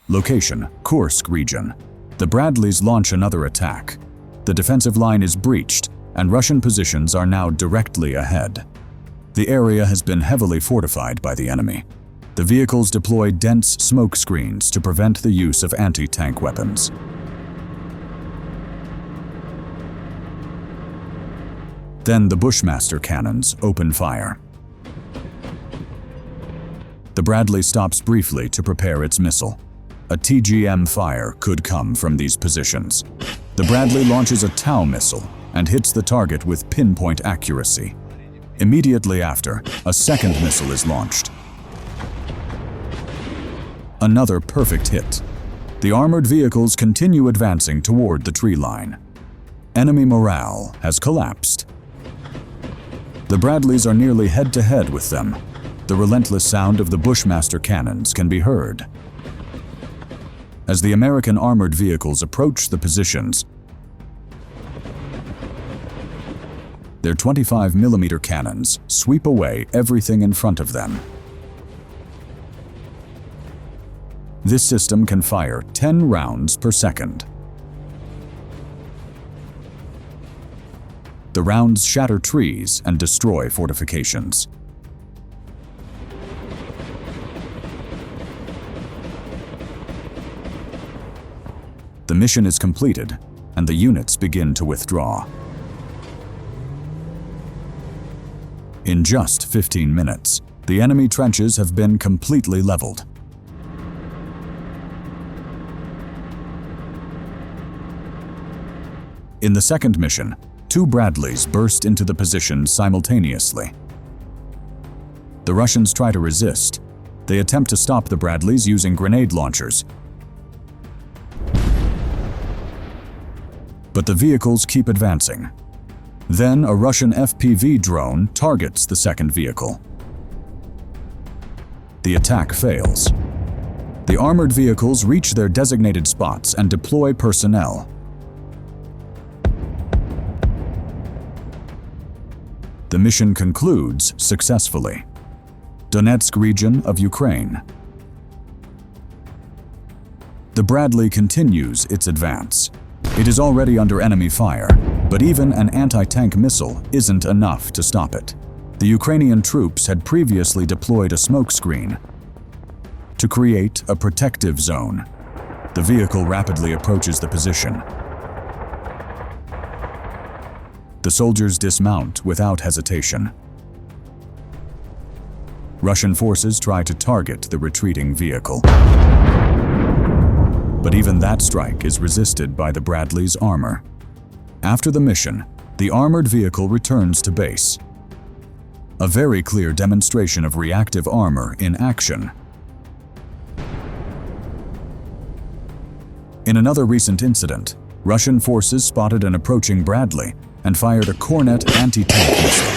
Location: Kursk region. The Bradleys launch another attack. The defensive line is breached, and Russian positions are now directly ahead. The area has been heavily fortified by the enemy. The vehicles deploy dense smoke screens to prevent the use of anti-tank weapons. Then the Bushmaster cannons open fire. The Bradley stops briefly to prepare its missile. A TGM fire could come from these positions. The Bradley launches a Tau missile and hits the target with pinpoint accuracy. Immediately after, a second missile is launched. Another perfect hit. The armored vehicles continue advancing toward the tree line. Enemy morale has collapsed. The Bradleys are nearly head-to-head with them. The relentless sound of the Bushmaster cannons can be heard. As the American armored vehicles approach the positions, their 25mm cannons sweep away everything in front of them. This system can fire 10 rounds per second. The rounds shatter trees and destroy fortifications. The mission is completed, and the units begin to withdraw. In just 15 minutes, the enemy trenches have been completely leveled. In the second mission, 2 Bradleys burst into the position simultaneously. The Russians try to resist. They attempt to stop the Bradleys using grenade launchers. But the vehicles keep advancing. Then a Russian FPV drone targets the second vehicle. The attack fails. The armored vehicles reach their designated spots and deploy personnel. The mission concludes successfully. Donetsk region of Ukraine. The Bradley continues its advance. It is already under enemy fire, but even an anti-tank missile isn't enough to stop it. The Ukrainian troops had previously deployed a smokescreen to create a protective zone. The vehicle rapidly approaches the position. The soldiers dismount without hesitation. Russian forces try to target the retreating vehicle. But even that strike is resisted by the Bradley's armor. After the mission, the armored vehicle returns to base. A very clear demonstration of reactive armor in action. In another recent incident, Russian forces spotted an approaching Bradley and fired a Kornet anti-tank missile.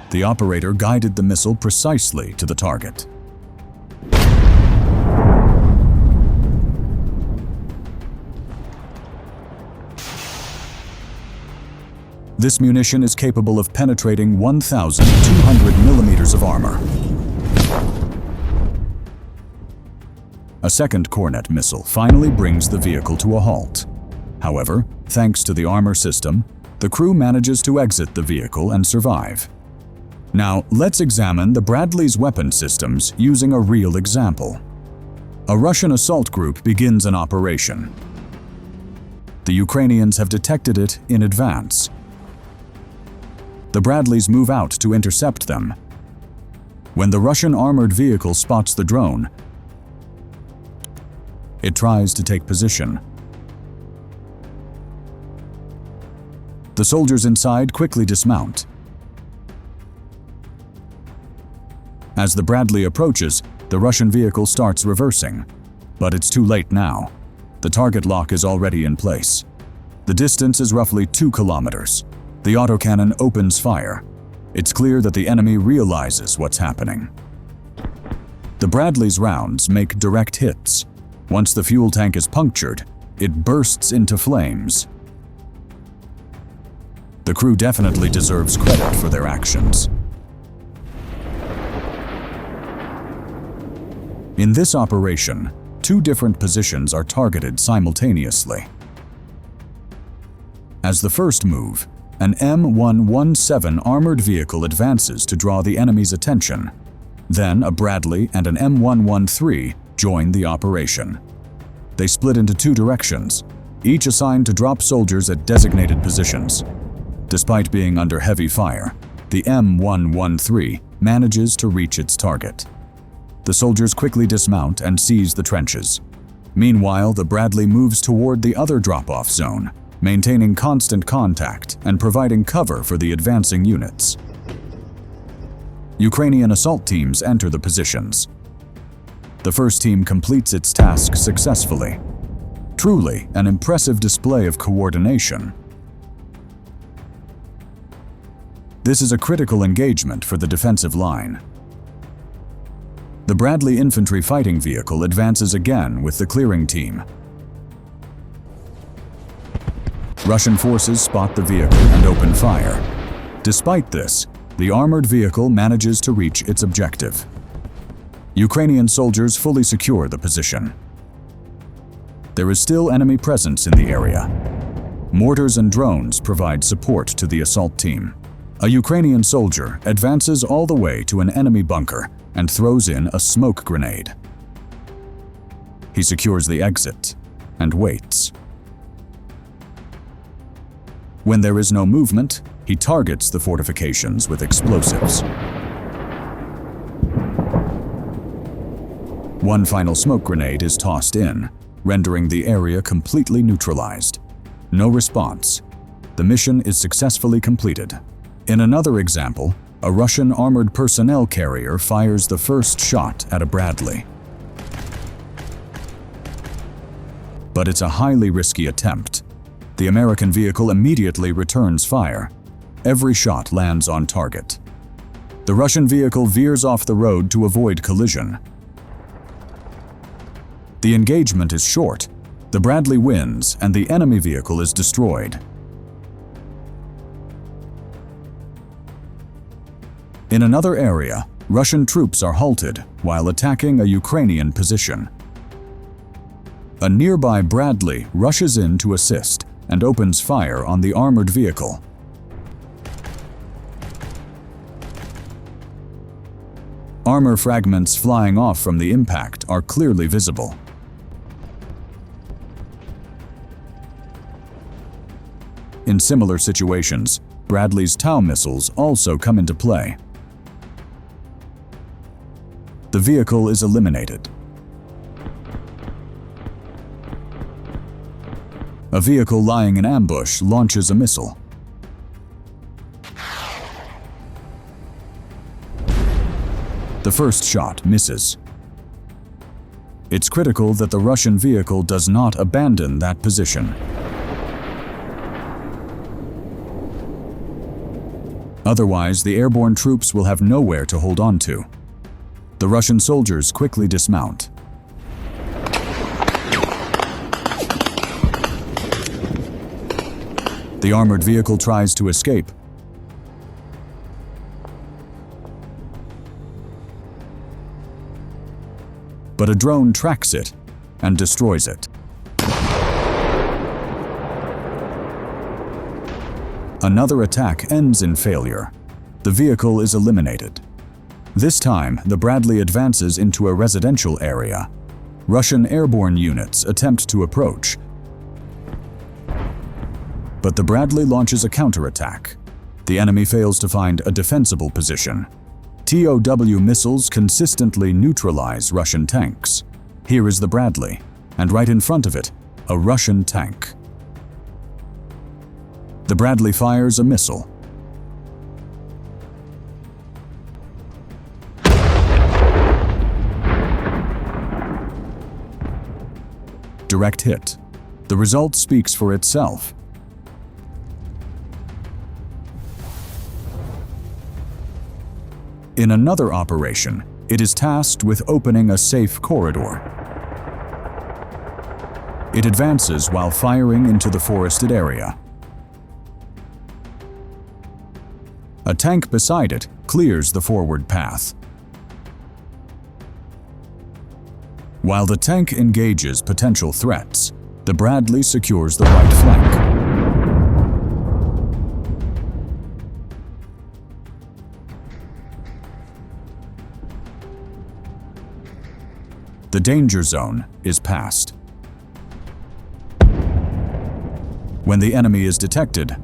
The operator guided the missile precisely to the target. This munition is capable of penetrating 1,200 millimeters of armor. A second Kornet missile finally brings the vehicle to a halt. However, thanks to the armor system, the crew manages to exit the vehicle and survive. Now, let's examine the Bradley's weapon systems using a real example. A Russian assault group begins an operation. The Ukrainians have detected it in advance. The Bradleys move out to intercept them. When the Russian armored vehicle spots the drone, it tries to take position. The soldiers inside quickly dismount. As the Bradley approaches, the Russian vehicle starts reversing. But it's too late now. The target lock is already in place. The distance is roughly 2 kilometers. The autocannon opens fire. It's clear that the enemy realizes what's happening. The Bradley's rounds make direct hits. Once the fuel tank is punctured, it bursts into flames. The crew definitely deserves credit for their actions. In this operation, two different positions are targeted simultaneously. As the first move, an M117 armored vehicle advances to draw the enemy's attention. Then a Bradley and an M113 join the operation. They split into two directions, each assigned to drop soldiers at designated positions. Despite being under heavy fire, the M113 manages to reach its target. The soldiers quickly dismount and seize the trenches. Meanwhile, the Bradley moves toward the other drop-off zone, maintaining constant contact and providing cover for the advancing units. Ukrainian assault teams enter the positions. The first team completes its task successfully. Truly an impressive display of coordination. This is a critical engagement for the defensive line. The Bradley infantry fighting vehicle advances again with the clearing team. Russian forces spot the vehicle and open fire. Despite this, the armored vehicle manages to reach its objective. Ukrainian soldiers fully secure the position. There is still enemy presence in the area. Mortars and drones provide support to the assault team. A Ukrainian soldier advances all the way to an enemy bunker and throws in a smoke grenade. He secures the exit and waits. When there is no movement, he targets the fortifications with explosives. One final smoke grenade is tossed in, rendering the area completely neutralized. No response. The mission is successfully completed. In another example, a Russian armored personnel carrier fires the first shot at a Bradley. But it's a highly risky attempt. The American vehicle immediately returns fire. Every shot lands on target. The Russian vehicle veers off the road to avoid collision. The engagement is short. The Bradley wins and the enemy vehicle is destroyed. In another area, Russian troops are halted while attacking a Ukrainian position. A nearby Bradley rushes in to assist and opens fire on the armored vehicle. Armor fragments flying off from the impact are clearly visible. In similar situations, Bradley's Tau missiles also come into play. The vehicle is eliminated. A vehicle lying in ambush launches a missile. The first shot misses. It's critical that the Russian vehicle does not abandon that position. Otherwise, the airborne troops will have nowhere to hold on to. The Russian soldiers quickly dismount. The armored vehicle tries to escape. But a drone tracks it and destroys it. Another attack ends in failure. The vehicle is eliminated. This time, the Bradley advances into a residential area. Russian airborne units attempt to approach. But the Bradley launches a counterattack. The enemy fails to find a defensible position. TOW missiles consistently neutralize Russian tanks. Here is the Bradley, and right in front of it, a Russian tank. The Bradley fires a missile. Direct hit. The result speaks for itself. In another operation, it is tasked with opening a safe corridor. It advances while firing into the forested area. A tank beside it clears the forward path. While the tank engages potential threats, the Bradley secures the right flank. The danger zone is passed. When the enemy is detected,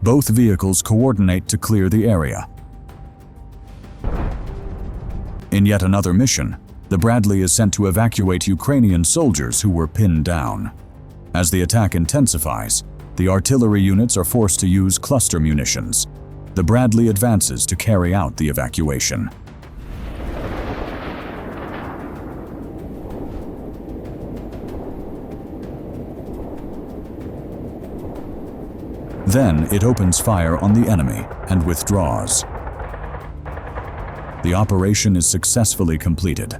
both vehicles coordinate to clear the area. In yet another mission, the Bradley is sent to evacuate Ukrainian soldiers who were pinned down. As the attack intensifies, the artillery units are forced to use cluster munitions. The Bradley advances to carry out the evacuation. Then it opens fire on the enemy and withdraws. The operation is successfully completed.